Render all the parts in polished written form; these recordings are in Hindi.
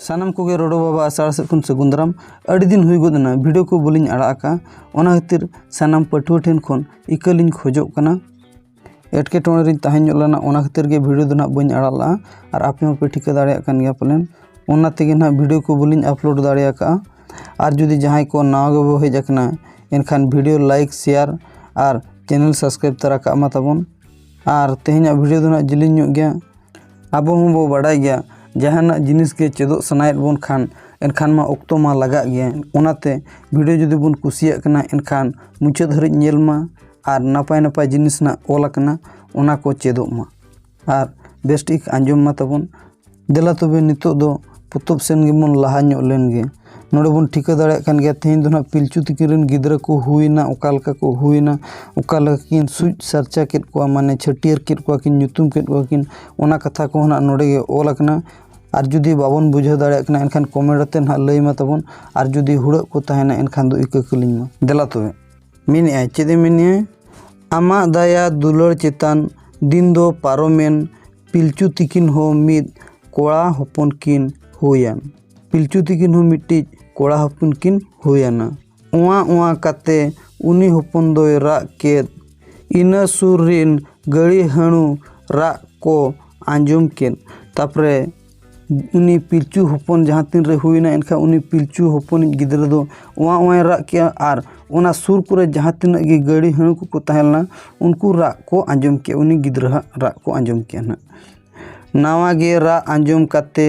सानाम कोगे रोडो बाबा आसार से खुन सगुन दाराम अड़ी दिन हुई गोदना वीडियो को बोलिंग आड़ाका ओना खातिर सानाम पटुआ ठेन खन इकालिंग खोजोग कना एटके टोने रिन ताहें लना ओना खातिर गे वीडियो दो ना बइन आड़ाला और आपे पे ठिका दाड़े कान गया पलेन ओना तेगे ना वीडियो को बोलिंग अपलोड दाड़े का और जुदी जहां को नावा गबो हेज आकना एनखान वीडियो लाइक शेयर और चैनल सब्सक्राइब तरा का मा ताबोन और तेहेना वीडियो दो ना जिलिंग ᱧᱚᱜ गया आबो हम बो बाड़ाय गया जहाना जिनिस के चेदो सनायत बोन खान एनखान मा ऑक्तो मा लगा गया ओनाते वीडियो जुदी बुन कुसिया कना एनखान मुचाद हरिज नेल मा और नापाय नापाय जिनिस ना ओल कना ओना को चेदो मा और बेस्टिक आंजम मा ताबोन देला तबे नितो दो पुतब सेन गेमन लाहा ᱧᱚᱜ लेन गे नोडे बुन ठिका दाड़े कान गया तेहेन दो ना पिलचू तिकिन गिद्रा को हुईना ओकालका को हुईना ओकालका किन सुज सरचा केट को माने छटियर केट को किन ᱧᱩᱛᱩᱢ केट को किन ओना कथा को ना नोडे गे ओल कना और जुदी बाबन बुझाव दाड़े कना एनखान कमेंट आते ना लई मा ताबोन और जुदी हुड़ को ताहेना एनखान दो इका कलिंग मा देला तबे मेने चेदे मेने आमा दाया दुलर चेतान दिन दो पारोमेन पिलचू तिकिन हो मिद कोड़ा हपन किन होयान पिलचू तिकिन हो मिट्टी कोड़ा हपन किन होयाना उआ उआ काते उनी हपन दोय रा केद इना सुर रिन गड़ी हणु रा को आंजम केन तापरे उनी पिलचू हपन जहाँ तीन रे हुईना एनखा उनी पिलचू हपन गिद्रा दो उआ उआ रा किया और ओना सुर कुरे जहाँ तीन गे गड़ी हणु को ताहेलना उनको रा को आंजम के उनी गिद्रा रा को आंजम के ना नावा गे रा आंजम काते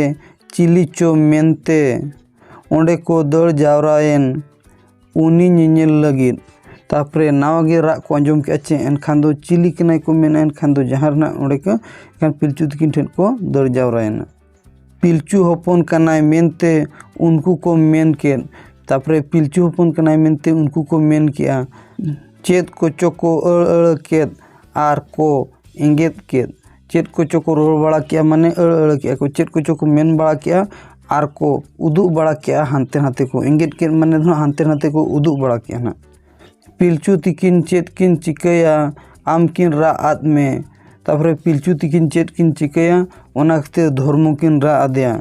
चिलीचो मेनते ओंडे को दड़ जावरायन उनी निनेल लगिद तापरे नावा गे रा को आंजम के अच्छे एनखान दो चिली कनाय को मेना एनखान दो जहाँ ना ओंडे को एनखान पिलचू तिकिन ठेन को दड़ जावरायन पिलचू हपन कनाय मेनते उनको को मेन के तापरे पिलचू हपन कनाय मेनते उनको को मेन किया चेत को चोको अड़ केद आर को इंगेत केद चेत को चोको रोड़ बड़ा किया माने अड़ किया को चेत को चोको मेन बड़ा किया आर को उदुग बड़ा किया हानते हाथे को इंगेत के माने धो हानते हाथे को उदुग बड़ा किया ना पिलचू तिकिन चेत किन चिकया आम किन रा आद में तापरे पिलचू तिकिन चेत किन चिकया ओना खते धर्म किन रा आदया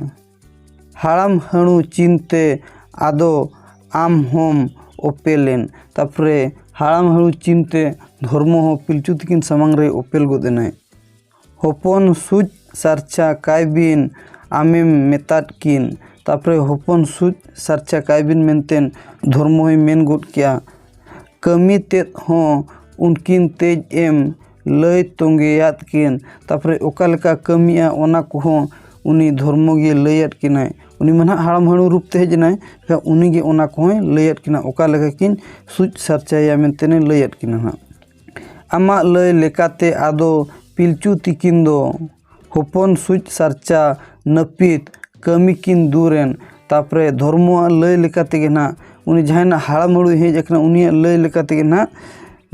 हाड़ाम हणु चिनते आदो आम होम ओपेलेन तापरे हाड़ाम हणु चिनते धर्म हो पिलचू तिकिन समांग रे ओपेल गोदेनाय हपन सुज सारचा कायबिन आमेम मेताट किन तापरे हपन सुज सारचा कायबिन मेनतेन धर्म होय मेन गोद किया कमी तेत हो उनकिन तेज एम लय तोंगेयात किन तापरे ओका लेका कमिया ओना को उनी धर्म गे लयत किनाय उनी मना हाड़ाम हणु रूप ते हेजनाय उनी गे ओना को लयत किना ओका लेका किन सुज सारचाया मेनतेने लयत किना ना आमा लय लेकाते आदो पिलचू तिकिन दो हपन सुज सारचा नपित कमी किन दूरेन तापरे धर्म लय लेकाते गे ना उनी जहां ना हाड़ाम हणु हेज आकना उनी लय लेकाते गे ना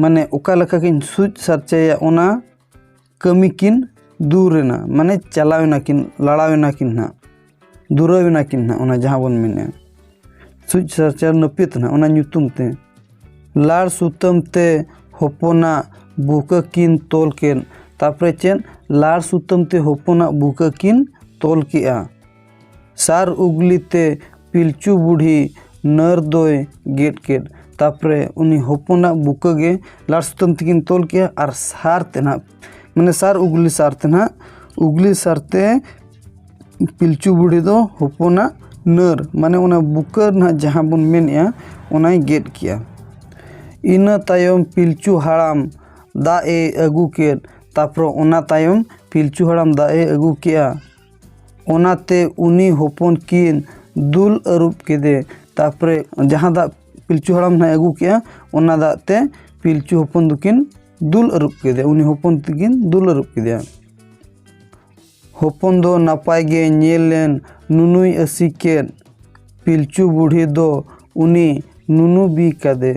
माने ओका लेका किन सुज सारचाया ओना कमी किन दूरेना माने चलावेना किन लड़ावेना किन ना दूरवेना किन ना ओना जहां बन मेने सुज सारचा नपित ना ओना ᱧᱩᱛᱩᱢ ते लाड़ सुतम ते हपना बुका किन तोल केन तापरे चेन लाड़ सुतम ते हपना बुका किन तोल किया सार उगली ते पिलचू बूढ़ी नर दोय गेट केट तापरे उनी हपना बुका गे लाड़ सुतम तिकिन तोल किया और सार ते ना माने सार उगली सारते पिलचू बूढ़ी दो हपना नर माने उना बुका ना जहाँ बन मेनिया उनाय गेट किया इना तायम पिलचू हाड़ाम दा ए अगू केट तापर ओना तायम पिलचू हाड़ाम दा ए अगू किया ओनाते उनी हपन किन दुल अरूप केदे तापरे जहाँ दा पिलचू हाड़ाम ना अगू किया ओना दा ते पिलचू हपन दुकिन दुल अरूप केदे उनी हपन तिकिन दुल अरूप केदे हपन दो नापाय गे नेलेन नुनुय असी केद पिलचू बूढ़ी दो उनी नुनु बी कादे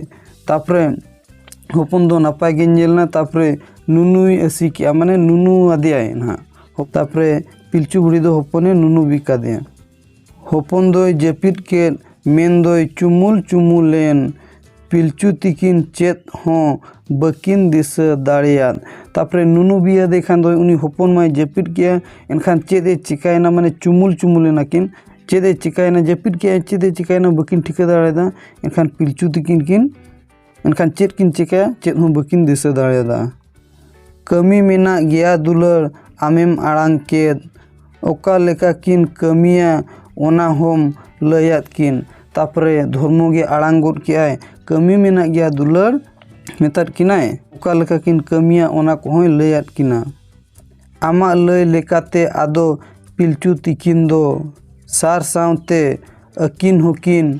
तापरे हपन दो नापाय गे नेलना तापरे नुनुय असी किया माने नुनु आदियाय ना तापरे पिलचू बूढ़ी दो हपने नुनु बी कादे हपन दो जपित के मेन दो चुमुल चुमुलेन पिलचू तिकिन चेत हो बकिन दिस दाड़ियाद तापरे नुनु बिया देखान दो उनी हपन माय जपित किया एनखान चेत ए चिकायना माने चुमुल चुमुलेना किन चेदे चिकायना जपिद के चेदे चिकायना बकिन ठिका दाड़ेदा एनखान पिलचू तकिन किन एनखान चेद किन चिकाया चेद हों बकिन दिसा दाड़ेदा। कमी मेना गया दुलार आमेम आड़ांग केद ओका लेका किन कमिया ओना होम लयात किन तापरे धर्मो गे आड़ांग गोद केआय कमी मेना गया दुलार मेताद किनाय ओका लेका किन कमिया ओना कोहोय लयात किना। आमा लय लेकाते आदो पिलचू तिकिन दो सार सावते अकिन होकिन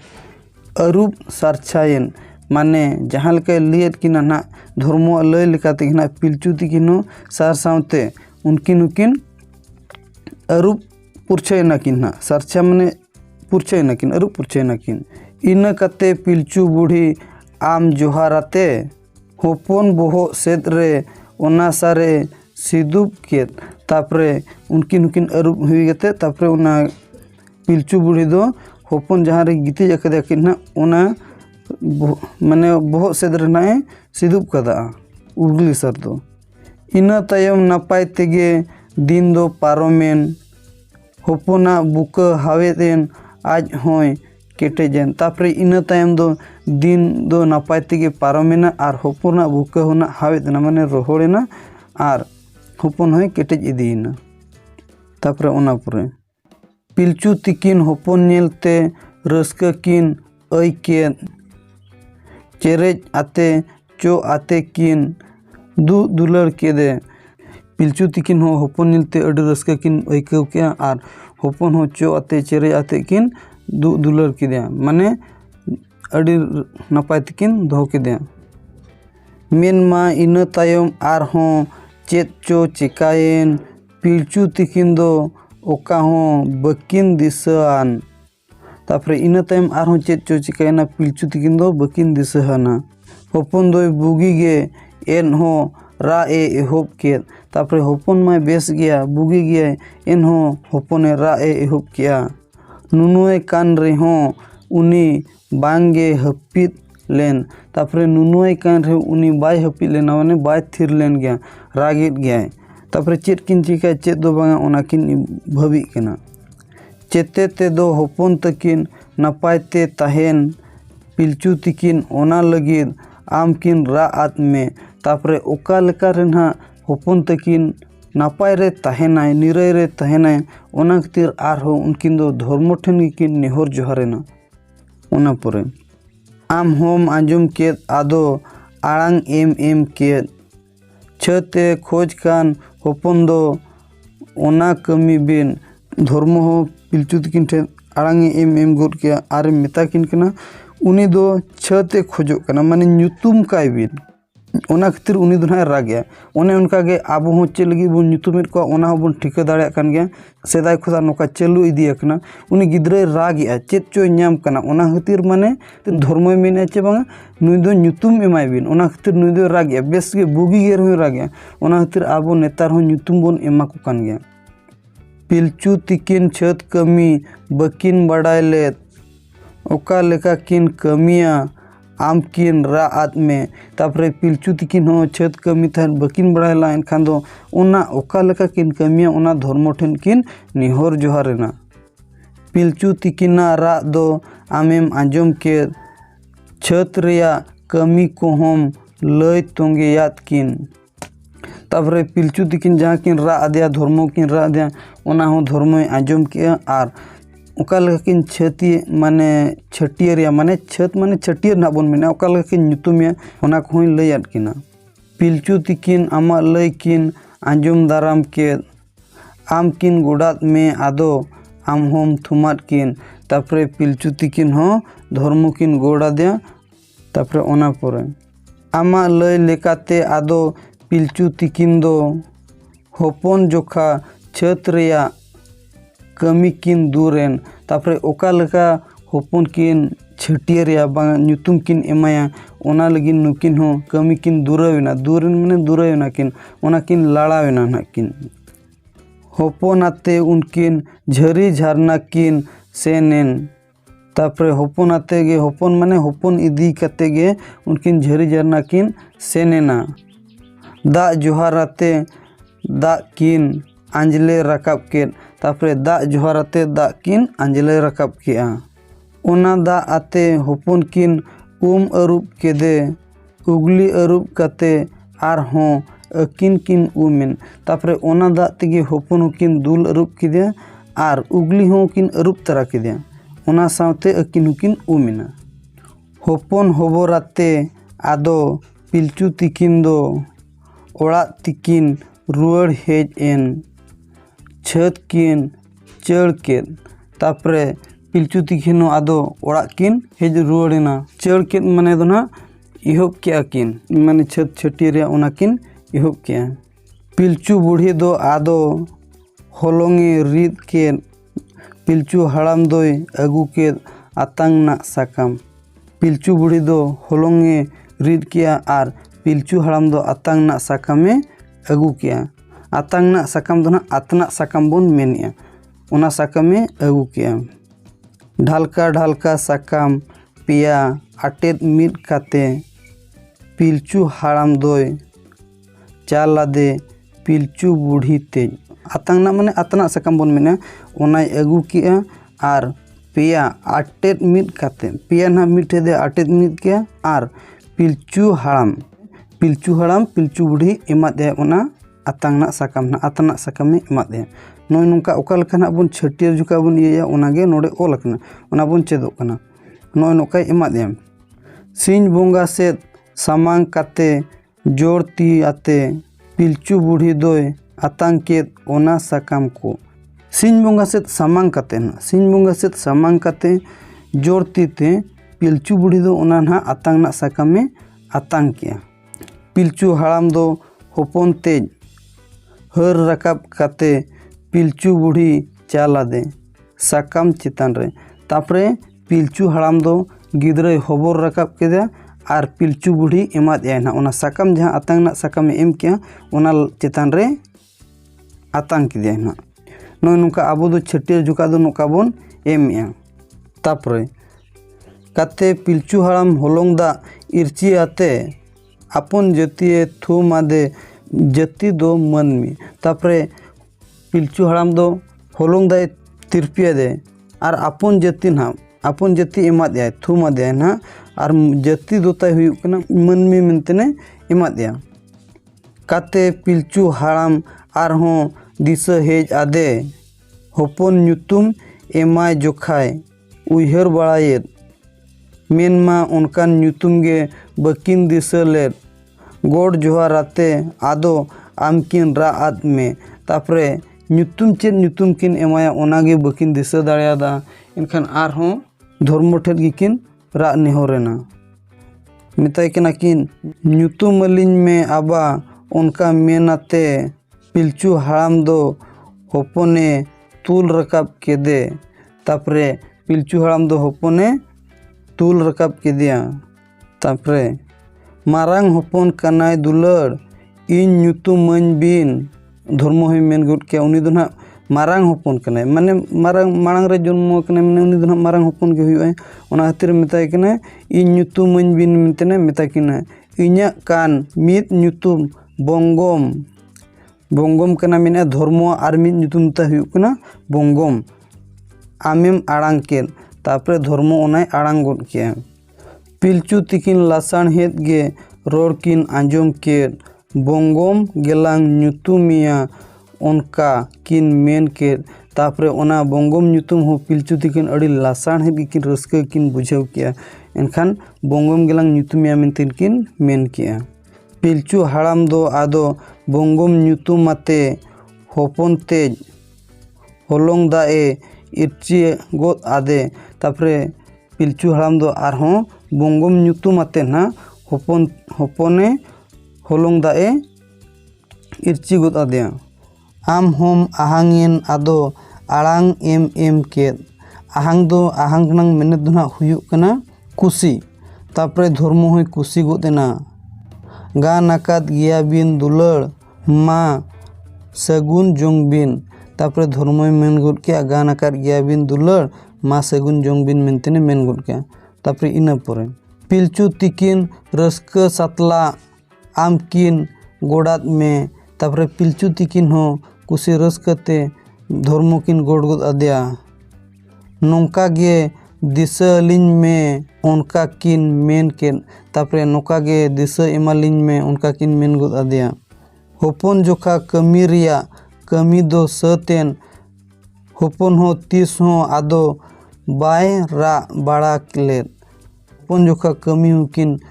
अरूप सारछायन माने जहाँ लेका लयत किना ना धर्मो लय लेकाते ना पिलचू तिकिन हो सार सावते उनकिन होकिन अरूप पुरछय नाकिन ना सारछा माने पुरछय नाकिन अरूप पुरछय नाकिन। इना कते पिलचू बुढ़ी आम जोहाराते होपन बोहो सेद रे ओना सारे सिदुब केद तापरे उनकिन हुकिन अरूप हुई गते तापरे ओना पिलचू बुढ़ी दो होपन जहाँ रे गितिज अकदे किन ना ओना माने बोहो सेद रे नाए सिदुब कदा उर्गली सर दो। इना तायम नापाय तेगे दिन दो पारोमेन होपना बुका हावेदेन आज होय केटेजेन तापरे इना तायम दो दिन दो नापाय तेगे पारोमेना आर होपना बुका होना हावेदेना माने रोहड़ेना आर होपन होय केटेज इदीना। तापरे ओना परे पिलचू तिकिन होपन नेलते रस्का किन अयकेद चेरेज आते चो आते किन दु दुलार केदे पिलचू तिकिन हो होपन नेलते अड रस्का किन अयकेव के आर होपन हो चो आते चेरेज आते किन दु दुलार केदे माने अडी नपाय तिकिन दोहो केदे। मेनमा इना तायम आर हो चेद चो चिकायेन पिलचू तिकिन दो ओका हों बकिन दिसान तापरे इना तायम आर हों चेद चो चिकायना पिलचू तिकिन दो बकिन दिसाहाना। होपन दोय बुगी गे एन हो रा ए एहोब केद तापरे होपन माय बेस गया बुगी गया एन हो होपने रा ए एहोब किया। नुनुए कान रे हो उनी बांगे हपित लेन तापरे नुनुए कान रे उनी बाय हपित लेना माने बाय थिर लेन गया रागित गया तापरे चेद किन चिका चेद दो बांगा ओना किन भवि केना। चेते ते दो होपन तकिन नापाय ते ताहेन पिलचू तिकिन ओना लगिद आम किन रा आत में तापरे ओका लेका रेना होपन तकिन नापाय रे ताहेनाय निराय रे ताहेनाय ओना खातिर आरहो उनकिन दो धर्म ठेन गिकिन नेहर जोहारेना। ओना परे आम होम आंजम केद आदो आड़ांग एम केद छते खोज कान होपन दो ओना कमी बिन धर्म हो पिलचू तिकिन ठे आड़ांग एम गोद के आर मेता किन कना उनी दो छते खोजो कना माने ᱧᱩᱛᱩᱢ काय बिन ओना खातिर उनी दो ना रागया ओने उनका गे आबो हो चे लगी बन ᱧᱩᱛᱩᱢᱮᱫ को ओना हो बन ठिका दाड़े कान गया सेदाय खुदा नोका चलू इदी अकना उनी गिद्रे रागया चेत चो नाम कना ओना खातिर माने धर्म मेने चे बांगा नुई दो ᱧᱩᱛᱩᱢ एमाय बिन ओना खातिर नुई दो रागया बेस गे बुगी गे रहो रागया ओना खातिर आबो नेतार हो ᱧᱩᱛᱩᱢ बन एमा को कान गया। पिलचू तिकिन छत कमी बकिन बड़ाय लेत ओका लेका किन कमिया आम किन रा आत में तापरे पिलचू तिकिन हो छत कमी थान बकिन बड़ायला एनखान दो ओना ओका लेका किन कमिया ओना धर्म ठेन किन निहर जोहारेना। पिलचू तिकिना रा दो आमेम आंजम के छत रेया कमी को हम लय तोंगेयात किन तापरे पिलचू तिकिन जहाँ किन रा आदिया धर्मो किन रा आदिया ओना हो धर्म आंजम के आर ओका लेका किन छती माने छटियर या माने छत माने छटियर ना बन मेना ओका लेका किन ᱧᱩᱛᱩᱢ या ओना को होई लयात किना। पिलचू तिकिन आमा लय किन आंजम दाराम के आम किन गोडात में आदो आम होम थुमात किन तापरे पिलचू तिकिन हो धर्म किन गोड़ा दिया तापरे ओना परे आमा लय लेकाते आदो पिलचू तिकिन दो होपन जोखा छत रेया कमी किन दूरेन तापरे ओका लेका होपन किन छटियर या बांगा ᱧᱩᱛᱩᱢ किन एमाया ओना लगिन नुकिन हो कमी किन दूरवेना दूरेन माने दूरवेना किन ओना किन लाड़ावेना ना किन। होपन आते उनकिन झरी झरना किन सेनेन तापरे होपन आते गे होपन माने होपन इदी कते गे उनकिन झरी झरना किन सेनेना। दा जोहाराते दा किन आंजले राकाब केद तापरे दाग जोहार आते दाग किन आंजले राकाब केआ ओना दाग आते हॉपन किन अरूब केदे उगली अरूब काते आरहों अकिन किन उमेन तापरे ओना दाग तेगे हॉपन होकिन दुल अरूब केदे आर उगली हों किन अरूब तरा केदे ओना सावते अकिन होकिन उमेना हॉपन होबोराते आदो पिलचू तिकिन दो ओड़ा तिकिन रुआड़ हेज एन छत किन चढ़ केद तापरे पिलचू तिकिन आदो ओड़ा किन हेज रुआड़ेना चढ़ केद माने दो ना इहोब के किन माने छत छटिये ओना किन इहोब के पिलचू बुढ़ी दो आदो हॉलोंगे रीद केद पिलचू हाड़ाम दोय अगू केद आतांग ना साकाम पिलचू बुढ़ी दो हॉलोंगे रीद किया आर पिलचू हाड़ाम दो आतांग ना साकामे अगू किया आतांग ना साकाम दो ना आतना साकाम बोन मेनिया ओना साकामे अगू किया ढालका ढालका साकाम पिया आटेद मिद काते पिलचू हाड़ाम दोय चालादे पिलचू बुढ़ी तेज आतांग ना माने आतना साकाम बोन मेनिया ओनाय अगू किया आर पिया आटेद मिद काते पिया ना मिठे दे आटेद मिद किया आर पिलचू हाड़ाम पिलचू बुढ़ी एमा दे ओना आतांग ना साकाम ना आतना साकामे एमा दे नोय नोंका ओका लेखा बोन छटियर जुका बोन इया ओनागे नोडे ओल अकना ओना बोन चेदोग कना नोय नोकाय एमा दे सिंह बोंगा सेद सामांग काते जोड़ ती आते पिलचू बुढ़ी दोय आतांग केद ओना साकाम को सिंह बोंगा सेद सामांग काते ना सिंह बोंगा सेद सामांग काते जोड़ ती ते पिलचू बुढ़ी दो ओना ना आतांग ना साकामे आतांग किया पिलचू हाड़ाम दो हॉपन तेज हर राकाब काते पिलचू बुढ़ी चाला दे साकाम चितान रे तापरे पिलचू हाड़ाम दो गिद्रे हबोर राकाब केदा आर पिलचू बुढ़ी एमा दिया ना ओना साकाम जहाँ आतांग ना साकाम एम किया ओना चितान रे आतांग किदिया ना नोय नुका आबो दो छटियर जुका दो नोका बोन एमया तापरे काते पिलचू हाड़ाम हॉलोंग दा इरची आते अपन जतिये थू मादे जति दो मनमी तापरे पिलचू हाड़ाम दो हॉलोंग दा तिरपिया दे आर अपन जति ना अपन जति एमा दिया थू मा दिया ना आर जति दोताय हुयुग कना मनमी मेंतने एमा दिया काते पिलचू हाड़ाम आरहों दिशा हेज आदे हॉपन ᱧᱩᱛᱩᱢ एमाय जोखाय उयहर बाड़ायेद मेनमा उनकान ᱧᱩᱛᱩᱢ गे बकिन दिशा लेद गोड जोहार आते आदो आमकिन रा आद में तापरे ᱧᱩᱛᱩᱢ चेद ᱧᱩᱛᱩम किन एमाया ओनागे बकिन दिशा दाड़ेयादा इनखान आरहों धर्म ठेद गिकिन रा नेहरेना मिताय कना किन ᱧᱩᱛᱩᱢ अलिन में आबा उनका मेनाते पिलचू हाड़ाम दो हॉपने तुल रकाब केदे तापरे पिलचू हाड़ाम दो हॉपने तुल रकाब केदिया तापरे मारांग हॉपन कनाय दुलड़ इन ᱧᱩᱛᱩᱢ मñ बिन धर्म होय मेन गुड के उनी दो ना मारांग हॉपन कनाय माने मारांग मांग रे जन्म कनाय माने उनी दो ना मारांग हॉपन के हुई ओना खातिर मेताय कना इन ᱧᱩᱛᱩᱢ मñ बिन मेतने मेताय किना इन्या कान मित ᱧᱩᱛᱩᱢ बंगम बंगम कना मेना धर्म आर मित ᱧᱩᱛᱩᱢ ता हुई कना बंगम आमेम आड़ांग केद तापरे धर्म ओनाय आड़ांग गोद किया पिलचू तिकिन लासाण हेद गे रोड़ किन आंजम केद बंगम गेलांग ᱧᱩᱛᱩᱢᱤया उनका किन मेन केद तापरे ओना बंगम ᱧᱩᱛᱩᱢ हो पिलचू तिकिन अड़ी लासाण हेद किन रस्का किन बुझाव किया एनखान बंगम गेलांग ᱧᱩᱛᱩᱢᱤया मेनतिन किन मेन किया पिलचू हाड़ाम दो आदो बंगम ᱧᱩᱛᱩᱢ आते हॉपन तेज हॉलोंग दा इरची गोद आदे तापरे पिलचू हाड़ाम दो आरहों बंगम ᱧᱩᱛᱩᱢ आते ना हॉपने हॉलोंग दा इरची गोद आदे आम होम आहांगेन आदो आड़ांग एम केद आहांग दो आहांग नंग मेने दो ना हुयुग कना कुसी तापरे धर्म होय कुसी गोदेना गान आकाद गिया बिन दुलड़ मा सगुन जोंग बिन तापरे धर्म मेन गोद के गान आकाद गिया बिन दुलड़ मा सगुन जोंग बिन मेनतेने मेन गोद के तापरे इना परे पिलचू तिकिन रस्का सातला आमकिन गोड़ात में तापरे पिलचू तिकिन हो ᱠᱩᱥᱤ ᱨᱟᱹᱥᱠᱟᱹᱛᱮ ᱫᱷᱚᱨᱢᱚ ᱠᱤᱱ ᱜᱚᱰ ᱜᱚᱫ ᱟᱫᱮᱭᱟ᱾ ᱱᱚᱝᱠᱟ ᱜᱮ ᱫᱤᱥᱟᱹ ᱟᱹᱞᱤᱧ ᱢᱮ ᱚᱱᱠᱟ ᱠᱤᱱ ᱢᱮᱱ ᱠᱮᱫ, ᱛᱟᱨᱯᱚᱨᱮ ᱱᱚᱝᱠᱟ ᱜᱮ ᱫᱤᱥᱟᱹ ᱮᱢᱟᱞᱤᱧ ᱢᱮ ᱚᱱᱠᱟ ᱠᱤᱱ ᱢᱮᱱ ᱜᱚᱫ ᱟᱫᱮᱭᱟ᱾ ᱦᱚᱯᱚᱱ ᱡᱚᱠᱷᱟ ᱠᱟᱹᱢᱤ ᱨᱮᱭᱟᱜ ᱠᱟᱹᱢᱤ ᱫᱚ ᱥᱟᱹᱛᱮᱱ, ᱦᱚᱯᱚᱱ ᱦᱚᱸ ᱛᱤᱥ ᱦᱚᱸ ᱟᱫᱚ ᱵᱟᱭ ᱨᱟᱜ ᱵᱟᱲᱟ ᱞᱮᱫ᱾ ᱦᱚᱯᱚᱱ ᱡᱚᱠᱷᱟ ᱠᱟᱹᱢᱤ ᱦᱚᱸᱠᱤᱱ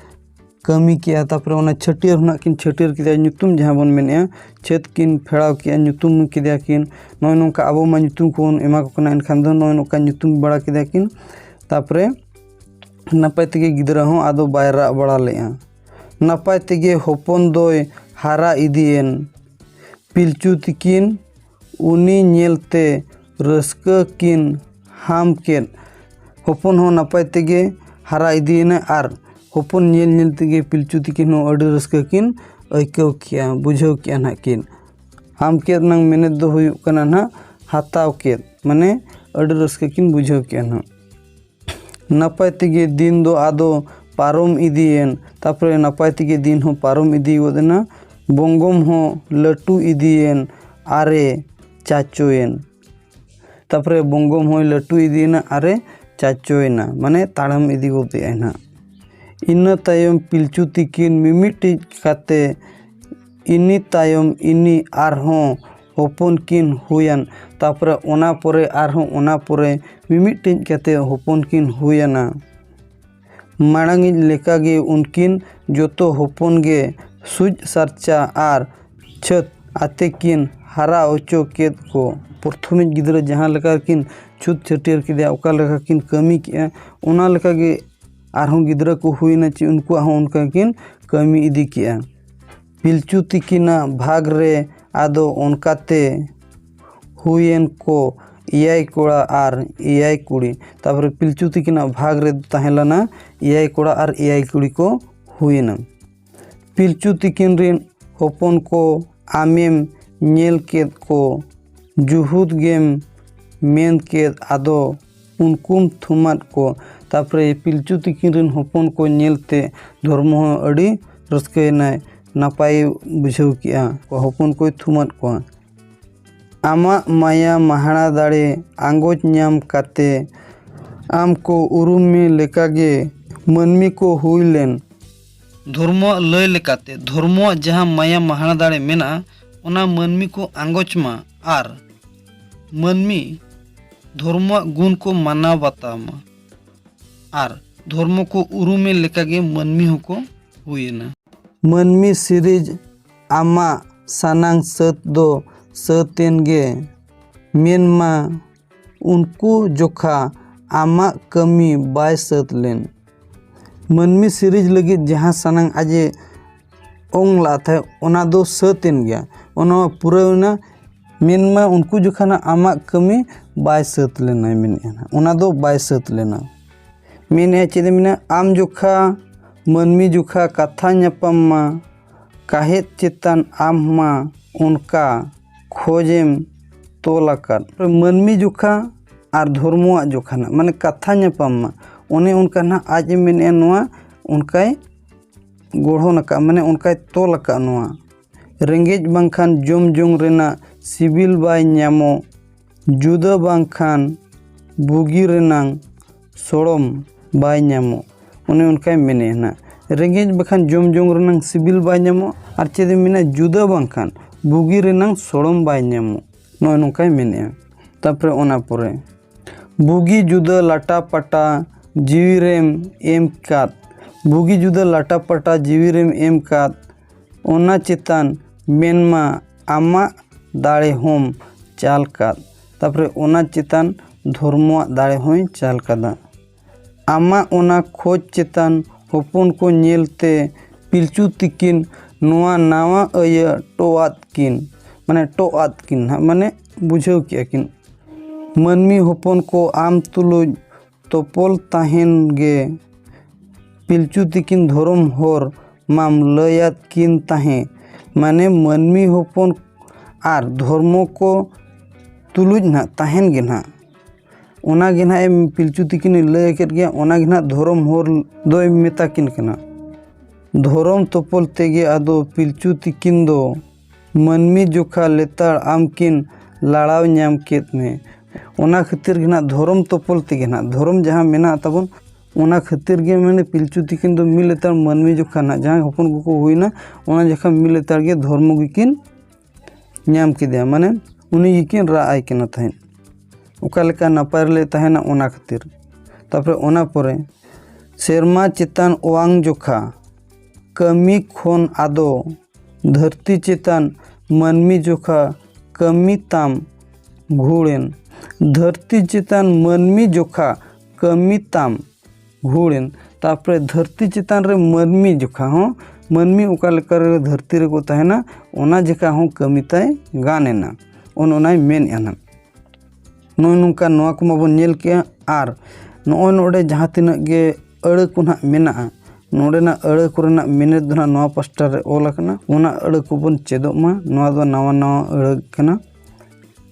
ᱠᱟᱹᱢᱤ ᱠᱮᱜᱼᱟ, ᱛᱟᱨᱯᱚᱨᱮ ᱚᱱᱟ ᱪᱷᱟᱹᱴᱭᱟᱹᱨ ᱦᱚᱸ ᱠᱤᱱ ᱪᱷᱟᱹᱴᱭᱟᱹᱨ ᱠᱮᱫᱮᱭᱟ, ᱧᱩᱛᱩᱢ ᱡᱟᱦᱟᱸ ᱵᱚᱱ ᱢᱮᱱᱮᱫᱼᱟ, ᱪᱷᱟᱹᱛ ᱠᱤᱱ ᱯᱷᱮᱲᱟᱣ ᱠᱮᱜᱼᱟ, ᱧᱩᱛᱩᱢ ᱠᱮᱫᱮᱭᱟ ᱠᱤᱱ᱾ ᱱᱚᱜᱼᱚᱭ ᱱᱚᱝᱠᱟ ᱟᱵᱚ ᱢᱟ ᱧᱩᱛᱩᱢ ᱠᱚᱵᱚᱱ ᱮᱢᱟ ᱠᱚ ᱠᱟᱱᱟ, ᱮᱱᱠᱷᱟᱱ ᱫᱚ ᱱᱚᱜᱼᱚᱭ ᱱᱚᱝᱠᱟ ᱧᱩᱛᱩᱢ ᱵᱟᱲᱟ ᱠᱮᱫᱮᱭᱟ ᱠᱤᱱ᱾ ᱛᱟᱨᱯᱚᱨᱮ ᱱᱟᱯᱟᱭ ᱛᱮᱜᱮ ᱜᱤᱫᱽᱨᱟᱹ ᱦᱚᱸ ᱟᱫᱚ ᱵᱟᱭ ᱨᱟᱜ ᱵᱟᱲᱟ ᱞᱮᱫᱼᱟ᱾ ᱱᱟᱯᱟᱭ ᱛᱮᱜᱮ ᱦᱚᱯᱚᱱ ᱫᱚᱭ ᱦᱟᱨᱟ ᱤᱫᱤᱭᱮᱱ᱾ ᱯᱤᱞᱪᱩ ᱛᱤᱠᱤᱱ ᱩᱱᱤ ᱧᱮᱞᱛᱮ ᱨᱟᱹᱥᱠᱟᱹ ᱠᱤᱱ ᱦᱟᱢ ᱠᱮᱫ᱾ ᱦᱚᱯᱚᱱ ᱦᱚᱸ ᱱᱟᱯᱟᱭ ᱛᱮᱜᱮ ᱦᱟᱨᱟ ᱤᱫᱤᱭᱮᱱᱟ ᱟᱨ ᱦᱚᱯᱚᱱ ᱧᱮᱞ ᱧᱮᱞ ᱛᱮᱜᱮ ᱯᱤᱞᱪᱩ ᱛᱤᱠᱤᱱ ᱦᱚᱸ ᱟᱹᱰᱤ ᱨᱟᱹᱥᱠᱟᱹ ᱠᱤᱱ ᱟᱹᱭᱠᱟᱹᱣ ᱠᱮᱜᱼᱟ, ᱵᱩᱡᱷᱟᱹᱣ ᱠᱮᱜᱼᱟ ᱱᱟᱦᱟᱜ ᱠᱤᱱ᱾ ᱦᱟᱢ ᱠᱮᱫ ᱱᱟᱝ ᱢᱮᱱᱮᱫ ᱫᱚ ᱦᱩᱭᱩᱜ ᱠᱟᱱᱟ ᱱᱟᱦᱟᱜ ᱦᱟᱛᱟᱣ ᱠᱮᱫ, ᱢᱟᱱᱮ ᱟᱹᱰᱤ ᱨᱟᱹᱥᱠᱟᱹ ᱠᱤᱱ ᱵᱩᱡᱷᱟᱹᱣ ᱠᱮᱜᱼᱟ ᱱᱟᱦᱟᱜ᱾ ᱱᱟᱯᱟᱭ ᱛᱮᱜᱮ ᱫᱤᱱ ᱫᱚ ᱟᱫᱚ ᱯᱟᱨᱚᱢ ᱤᱫᱤᱭᱮᱱ᱾ ᱛᱟᱨᱯᱚᱨᱮ ᱱᱟᱯᱟᱭ ᱛᱮᱜᱮ ᱫᱤᱱ ᱦᱚᱸ ᱯᱟᱨᱚᱢ ᱤᱫᱤ ᱜᱚᱫ ᱮᱱᱟ᱾ ᱵᱚᱝᱜᱚᱢ ᱦᱚᱸ ᱞᱟᱹᱴᱩ ᱤᱫᱤᱭᱮᱱ ᱟᱨᱮ ᱪᱟᱪᱳᱭᱮᱱ᱾ ᱛᱟᱨᱯᱚᱨᱮ ᱵᱚᱝᱜᱚᱢ ᱦᱚᱸᱭ ᱞᱟᱹᱴᱩ ᱤᱫᱤᱭᱮᱱᱟ ᱟᱨᱮ ᱪᱟᱪᱳᱭᱮᱱᱟ, ᱢᱟᱱᱮ ᱛᱟᱲᱟᱢ ᱤᱫᱤ ᱜᱚᱫᱮᱜᱼᱟᱭ ᱱᱟᱦᱟᱜ᱾ ᱤᱱᱟᱹ ᱛᱟᱭᱚᱢ ᱯᱤᱞᱪᱩ ᱛᱤᱠᱤᱱ ᱢᱤᱢᱤᱫᱴᱤᱡ ᱠᱟᱛᱮ ᱤᱱᱤ ᱛᱟᱭᱚᱢ ᱤᱱᱤ ᱟᱨᱦᱚᱸ ᱦᱚᱯᱚᱱ ᱠᱤᱱ ᱦᱩᱭᱮᱱ᱾ ᱛᱟᱨᱯᱚᱨᱮ ᱚᱱᱟ ᱯᱚᱨᱮ ᱟᱨᱦᱚᱸ ᱚᱱᱟ ᱯᱚᱨᱮ ᱢᱤᱢᱤᱫᱴᱤᱡ ᱠᱟᱛᱮ ᱦᱚᱯᱚᱱ ᱠᱤᱱ ᱦᱩᱭᱮᱱᱟ᱾ ᱢᱟᱲᱟᱝᱤᱡ ᱞᱮᱠᱟᱜᱮ ᱩᱱᱠᱤᱱ ᱡᱚᱛᱚ ᱦᱚᱯᱚᱱ ᱜᱮ ᱥᱩᱡ ᱥᱟᱨᱪᱟ ᱟᱨ ᱪᱷᱟᱹᱛ ᱟᱛᱮ ᱠᱤᱱ ᱦᱟᱨᱟ ᱦᱚᱪᱚ ᱠᱮᱫ ᱠᱚ᱾ ᱯᱨᱚᱛᱷᱚᱢᱤᱡ ᱜᱤᱫᱽᱨᱟᱹ ᱡᱟᱦᱟᱸ ᱞᱮᱠᱟ ᱠᱤᱱ ᱪᱷᱩᱸᱛ ᱪᱷᱟᱹᱴᱭᱟᱹᱨ ᱠᱮᱫᱮᱭᱟ, ᱚᱠᱟ ᱞᱮᱠᱟ ᱠᱤᱱ ᱠᱟᱹᱢᱤ ᱠᱮᱜᱼᱟ, ᱚᱱᱟ ᱞᱮᱠᱟᱜᱮ ᱟᱨᱦᱚᱸ ᱜᱤᱫᱽᱨᱟᱹ ᱠᱚ ᱦᱩᱭᱱᱟ ᱪᱮ ᱩᱱᱠᱩᱣᱟᱜ ᱦᱚᱸ ᱚᱱᱠᱟ ᱠᱤᱱ ᱠᱟᱹᱢᱤ ᱤᱫᱤ ᱠᱮᱜᱼᱟ᱾ ᱯᱤᱞᱪᱩ ᱛᱤᱠᱤᱱᱟᱜ ᱵᱷᱟᱜᱽ ᱨᱮ ᱟᱫᱚ ᱚᱱᱠᱟᱛᱮ ᱦᱩᱭᱮᱱ ᱠᱚ 7 ᱠᱚᱲᱟ ᱟᱨ 7 ᱠᱩᱲᱤ᱾ ᱛᱟᱨᱯᱚᱨᱮ ᱯᱤᱞᱪᱩ ᱛᱤᱠᱤᱱᱟᱜ ᱵᱷᱟᱜᱽ ᱨᱮ ᱛᱟᱦᱮᱸ ᱞᱮᱱᱟ 7 ᱠᱚᱲᱟ ᱟᱨ 7 ᱠᱩᱲᱤ ᱠᱚ ᱦᱩᱭᱮᱱᱟ᱾ ᱯᱤᱞᱪᱩ ᱛᱤᱠᱤᱱ ᱨᱮᱱ ᱦᱚᱯᱚᱱ ᱠᱚ ᱟᱢᱮᱢ ᱧᱮᱞ ᱠᱮᱫ ᱠᱚ, ᱡᱩᱦᱩᱫ ᱜᱮᱢ ᱢᱮᱱ ᱠᱮᱫ, ᱟᱫᱚ ᱩᱱᱠᱩᱢ ᱛᱷᱩᱢᱟᱫ ᱠᱚ᱾ ᱛᱟᱨᱯᱚᱨᱮ ᱯᱤᱞᱪᱩ ᱛᱤᱠᱤᱱ ᱨᱮᱱ ᱦᱚᱯᱚᱱ ᱠᱚ ᱧᱮᱞᱛᱮ ᱫᱷᱚᱨᱢᱚ ᱦᱚᱸ ᱟᱹᱰᱤ ᱨᱟᱹᱥᱠᱟᱹᱭᱮᱱᱟᱭ, ᱱᱟᱯᱟᱭ ᱵᱩᱡᱷᱟᱹᱣ ᱠᱮᱜᱼᱟ, ᱦᱚᱯᱚᱱ ᱠᱚᱭ ᱛᱷᱩᱢᱟᱫ ᱠᱚᱣᱟ᱾ ᱟᱢᱟᱜ ᱢᱟᱭᱟ ᱢᱟᱦᱟᱲᱟ ᱫᱟᱲᱮ ᱟᱸᱜᱚᱪ ᱧᱟᱢ ᱠᱟᱛᱮ ᱟᱢ ᱠᱚ ᱩᱨᱩᱢ ᱢᱮ ᱞᱮᱠᱟᱜᱮ ᱢᱟᱹᱱᱢᱤ ᱠᱚ ᱦᱩᱭ ᱞᱮᱱ᱾ ᱫᱷᱚᱨᱢᱚᱣᱟᱜ ᱞᱟᱹᱭ ᱞᱮᱠᱟᱛᱮ ᱫᱷᱚᱨᱢᱚᱣᱟᱜ ᱡᱟᱦᱟᱸ ᱢᱟᱭᱟ ᱢᱟᱦᱟᱲᱟ ᱫᱟᱲᱮ ᱢᱮᱱᱟᱜᱼᱟ, ᱚᱱᱟ ᱢᱟᱹᱱᱢᱤ ᱠᱚ ᱟᱸᱜᱚᱪ ᱢᱟ ᱟᱨ ᱢᱟᱹᱱᱢᱤ ᱫᱷᱚᱨᱢᱚᱣᱟᱜ ᱜᱩᱱ ᱠᱚ ᱢᱟᱱᱟᱣ ᱵᱟᱛᱟᱣ ᱢᱟ ᱟᱨ ᱫᱷᱚᱨᱢᱚ ᱠᱚ ᱩᱨᱩᱢᱮ ᱞᱮᱠᱟᱜᱮ ᱢᱟᱹᱱᱢᱤ ᱦᱚᱸᱠᱚ ᱦᱩᱭᱮᱱᱟ᱾ ᱢᱟᱹᱱᱢᱤ ᱥᱤᱨᱤᱡ ᱟᱢᱟᱜ ᱥᱟᱱᱟᱝ ᱥᱟᱹᱛ ᱫᱚ ᱥᱟᱹᱛᱮᱱ ᱜᱮ, ᱢᱮᱱᱢᱟ ᱩᱱᱠᱩ ᱡᱚᱠᱷᱟ ᱟᱢᱟᱜ ᱠᱟᱹᱢᱤ ᱵᱟᱭ ᱥᱟᱹᱛ ᱞᱮᱱ᱾ ᱢᱟᱹᱱᱢᱤ ᱥᱤᱨᱤᱡ ᱞᱟᱹᱜᱤᱫ ᱡᱟᱦᱟᱸ ᱥᱟᱱᱟᱝ ᱟᱡᱮ ᱚᱝ ᱞᱟᱜ ᱛᱟᱦᱮᱸ, ᱚᱱᱟ ᱫᱚ ᱥᱟᱹᱛᱮᱱ ᱜᱮᱭᱟ, ᱚᱱᱟ ᱯᱩᱨᱟᱹᱣᱮᱱᱟ᱾ ᱢᱮᱱᱢᱟ ᱩᱱᱠᱩ ᱡᱚᱠᱷᱚᱱ ᱟᱢᱟᱜ ᱠᱟᱹᱢᱤ ᱵᱟᱭ ᱥᱟᱹᱛ ᱞᱮᱱᱟ, ᱢᱮᱱᱮᱫᱼᱟ ᱚᱱᱟ ᱫᱚ ᱵᱟᱭ ᱥᱟᱹᱛ ᱞᱮᱱᱟ᱾ ᱢᱮᱱᱮᱫᱼᱟ ᱪᱮᱫ ᱮ ᱢᱮᱱᱟ, ᱟᱢ ᱡᱚᱠᱷᱟ ᱢᱟᱹᱱᱢᱤ ᱡᱚᱠᱷᱟ ᱠᱟᱛᱷᱟ ᱧᱟᱯᱟᱢ ᱢᱟ ᱠᱟᱦᱮᱫ ᱪᱮᱛᱟᱱ ᱟᱢ ᱢᱟ ᱚᱱᱠᱟ ᱠᱷᱚᱡᱮᱢ ᱛᱚᱞ ᱟᱠᱟᱫ᱾ ᱢᱟᱹᱱᱢᱤ ᱡᱚᱠᱷᱟ ᱟᱨ ᱫᱷᱚᱨᱢᱚᱣᱟᱜ ᱡᱚᱠᱷᱟ ᱱᱟᱜ, ᱢᱟᱱᱮ ᱠᱟᱛᱷᱟ ᱧᱟᱯᱟᱢ ᱢᱟ, ᱚᱱᱮ ᱚᱱᱠᱟ ᱱᱟᱜ ᱟᱡ ᱮ ᱢᱮᱱᱮᱫᱼᱟ ᱱᱚᱣᱟ ᱚᱱᱠᱟᱭ ᱜᱚᱲᱦᱚᱱ ᱟᱠᱟᱫ, ᱢᱟᱱᱮ ᱚᱱᱠᱟᱭ ᱛᱚᱞ ᱟᱠᱟᱫ ᱱᱚᱣᱟ᱾ ᱨᱮᱸᱜᱮᱡ ᱵᱟᱝᱠᱷᱟᱱ ᱡᱚᱢ ᱡᱚᱝ ᱨᱮᱱᱟᱜ ᱥᱤᱵᱤᱞ ᱵᱟᱭ ᱧᱟᱢᱚᱜ, ᱡᱩᱫᱟᱹ ᱵᱟᱝᱠᱷᱟᱱ ᱵᱩᱜᱤ ᱨᱮᱱᱟᱝ ᱥᱚᱲᱚᱢ ᱵᱟᱭ ᱧᱟᱢᱚᱜ, ᱚᱱᱮ ᱚᱱᱠᱟᱭ ᱢᱮᱱᱮᱫᱼᱟ ᱱᱟᱜ᱾ ᱨᱮᱸᱜᱮᱡ ᱵᱟᱠᱷᱟᱱ ᱡᱚᱢ ᱡᱚᱝ ᱨᱮᱱᱟᱝ ᱥᱤᱵᱤᱞ ᱵᱟᱭ ᱧᱟᱢᱚᱜ, ᱟᱨ ᱪᱮᱫ ᱮ ᱢᱮᱱᱟ, ᱡᱩᱫᱟᱹ ᱵᱟᱝᱠᱷᱟᱱ ᱵᱩᱜᱤ ᱨᱮᱱᱟᱝ ᱥᱚᱲᱚᱢ ᱵᱟᱭ ᱧᱟᱢᱚᱜ, ᱱᱚᱜᱼᱚᱭ ᱱᱚᱝᱠᱟᱭ ᱢᱮᱱᱮᱫᱼᱟ᱾ ᱛᱟᱨᱯᱚᱨᱮ ᱚᱱᱟ ᱯᱚᱨᱮ ᱵᱩᱜᱤ ᱡᱩᱫᱟᱹ ᱞᱟᱴᱟ ᱯᱟᱴᱟ ᱡᱤᱣᱤᱨᱮᱢ ᱮᱢ ᱠᱟᱫ, ᱵᱩᱜᱤ ᱡᱩᱫᱟᱹ ᱞᱟᱴᱟ ᱯᱟᱴᱟ ᱡᱤᱣᱤᱨᱮᱢ ᱮᱢ ᱠᱟᱫ, ᱚᱱᱟ ᱪᱮᱛᱟᱱ ᱢᱮᱱᱢᱟ ᱟᱢᱟᱜ ᱫᱟᱲᱮ ᱦᱚᱸᱢ ᱪᱟᱞ ᱠᱟᱫ᱾ ᱛᱟᱨᱯᱚᱨᱮ ᱚᱱᱟ ᱪᱮᱛᱟᱱ ᱫᱷᱚᱨᱢᱚᱣᱟᱜ ᱫᱟᱲᱮ ᱦᱚᱸᱭ ᱪᱟᱞ ᱠᱟᱫᱟ᱾ ᱟᱢᱟᱜ ᱚᱱᱟ ᱠᱷᱚᱡ ᱪᱮᱛᱟᱱ ᱦᱚᱯᱚᱱ ᱠᱚ ᱧᱮᱞᱛᱮ ᱯᱤᱞᱪᱩ ᱛᱤᱠᱤᱱ ᱱᱚᱣᱟ ᱱᱟᱣᱟ ᱟᱹᱭᱟᱹ ᱴᱚᱣᱟᱫ ᱠᱤᱱ, ᱢᱟᱱᱮ ᱴᱚᱜᱼᱟᱫ ᱠᱤᱱ ᱦᱟᱸᱜ, ᱢᱟᱱᱮ ᱵᱩᱡᱷᱟᱹᱣ ᱠᱮᱜᱼᱟ ᱠᱤᱱ᱾ ᱢᱟᱹᱱᱢᱤ ᱦᱚᱯᱚᱱ ᱠᱚ ᱟᱢ ᱛᱩᱞᱩᱡ ᱛᱚᱯᱚᱞ ᱛᱟᱦᱮᱱ ᱜᱮ, ᱯᱤᱞᱪᱩ ᱛᱤᱠᱤᱱ ᱫᱷᱚᱨᱚᱢ ᱦᱚᱨ ᱢᱟᱢ ᱞᱟᱹᱭᱟᱫ ᱠᱤᱱ ᱛᱟᱦᱮᱸ, ᱢᱟᱱᱮ ᱢᱟᱹᱱᱢᱤ ᱦᱚᱯᱚᱱ ᱟᱨ ᱫᱷᱚᱨᱢᱚ ᱠᱚ ᱛᱩᱞᱩᱡ ᱱᱟᱦᱟᱜ ᱛᱟᱦᱮᱱ ᱜᱮ ᱱᱟᱦᱟᱜ, ᱚᱱᱟᱜᱮ ᱱᱟᱦᱟᱜ ᱯᱤᱞᱪᱩ ᱛᱤᱠᱤᱱᱮ ᱞᱟᱹᱭ ᱠᱮᱫ ᱜᱮᱭᱟ, ᱚᱱᱟᱜᱮ ᱱᱟᱦᱟᱜ ᱫᱷᱚᱨᱚᱢ ᱦᱚᱨ ᱫᱚᱭ ᱢᱮᱛᱟ ᱠᱤᱱ ᱠᱟᱱᱟ᱾ ᱫᱷᱚᱨᱚᱢ ᱛᱚᱯᱚᱞ ᱛᱮᱜᱮ ᱟᱫᱚ ᱯᱤᱞᱪᱩ ᱛᱤᱠᱤᱱ ᱫᱚ मानमी जोखा लेताड़ आमकिन लड़ाव नाम केत में ओना खातिर गे ना धर्म तोपल तेगे ना धर्म जहाँ मेना तबन ओना खातिर गे माने पिलचू तिकिन दो मिल लेताड़ मानमी जोखा ना जहाँ हपन को हुईना ओना जखा मिल लेताड़ गे धर्म गिकिन नाम केदिया माने उनी गिकिन राय केना तहन ओका लेका नापाय ले तहना ओना खातिर तारपरे ओना परे सेरमा चेतान ओवांग जोखा कमी खोन आदो धरती चेतान मानमी जोखा कमी ताम घुड़ेन धरती चेतान मानमी जोखा कमी ताम घुड़ेन तारपरे धरती चेतान रे मानमी जोखा हो मानमी ओका लेका रे धरती रे को तहना ओना जेका हो कमी ताय गानेना ओनाय मेन एना नोय नुका नोआ को माबन नेल के आर नोय नोडे जहाँ तिना गे अड़ को ना मेना नोडेना अड़ कोरेना मिनिट दो नोआ पास्टा रे ऑल आकना ओना अड़ को बन चेदोग मा नोआ दो नवा नवा अड़ कना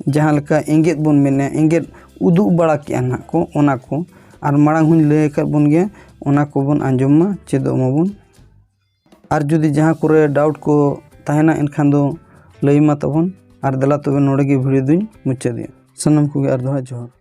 जहाँ लेका एंगेत बन मेने एंगेत उदुग बड़ा के ना को ओना को आर मांग हुन लय कर बन गे ओना को बन आंजम मा चेदोग माबन आर जुदी जहाँ कोरे डाउट को तहना एनखान दो लय मा तबन आर दला तबे नोडे गे भिडियो दुñ मुचादिया सनम को गे आर दोहा जोहर।